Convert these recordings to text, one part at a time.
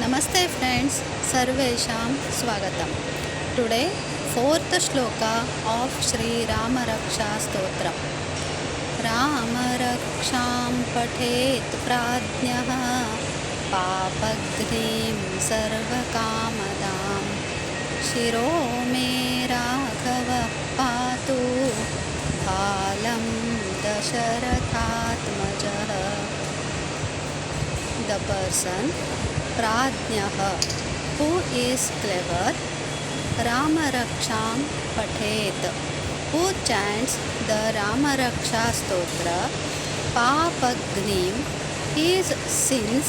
Namaste friends, Sarvesham Swagatam. Today, fourth shloka of Shri Rama Raksha Stotra. Rama Raksham Pathet Pradnyah Papagrim Sarvakamadam Shiro Me Raghava Patu Bhalam Dasharathatmajah. The person Pradnyah, who is clever, Rama Raksham Pathet, who chants the Rama Raksha Stotra, Papagnim, his sins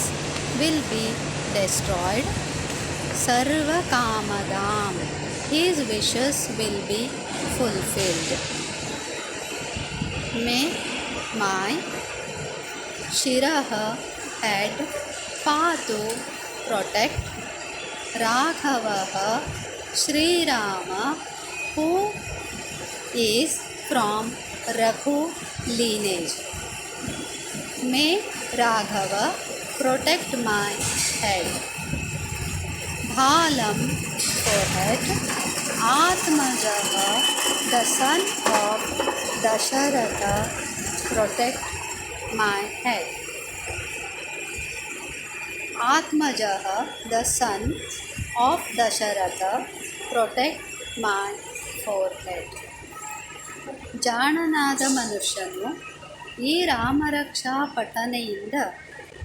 will be destroyed, Sarva Kamadam, his wishes will be fulfilled. May my Shirah, head, Patu, protect, Raghavaha, Sri Rama, who is from Raghu lineage. May Raghava protect my head. Bhalam, forehead, Atmajaha, the son of Dasharatha, protect my head. Atmajaha, the son of Dasharatha, protect my forehead. ಜಾಣನಾದ ಮನುಷ್ಯನು ಈ ರಾಮರಕ್ಷಾ ಪಠನೆಯಿಂದ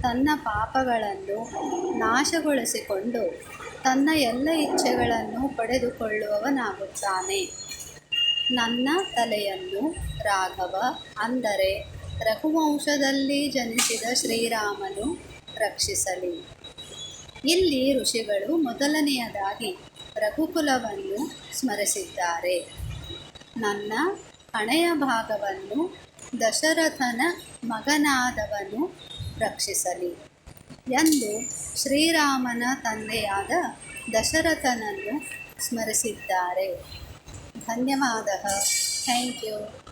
ತನ್ನ ಪಾಪಗಳನ್ನು ನಾಶಗೊಳಿಸಿಕೊಂಡು ತನ್ನ ಎಲ್ಲ ಇಚ್ಛೆಗಳನ್ನು ಪಡೆದುಕೊಳ್ಳುವವನಾಗುತ್ತಾನೆ. ನನ್ನ ತಲೆಯನ್ನು ರಾಘವ ಅಂದರೆ ರಘುವಂಶದಲ್ಲಿ ಜನಿಸಿದ ಶ್ರೀರಾಮನು ರಕ್ಷಿಸಲಿ. ಇಲ್ಲಿ ಋಷಿಗಳು ಮೊದಲನೆಯದಾಗಿ ರಘುಕುಲವನ್ನು ಸ್ಮರಿಸಿದ್ದಾರೆ. ನನ್ನ ಹಣೆಯ ಭಾಗವನ್ನು ದಶರಥನ ಮಗನಾದವನು ರಕ್ಷಿಸಲಿ ಎಂದು ಶ್ರೀರಾಮನ ತಂದೆಯಾದ ದಶರಥನನ್ನು ಸ್ಮರಿಸಿದ್ದಾರೆ. ಧನ್ಯವಾದ. Thank you.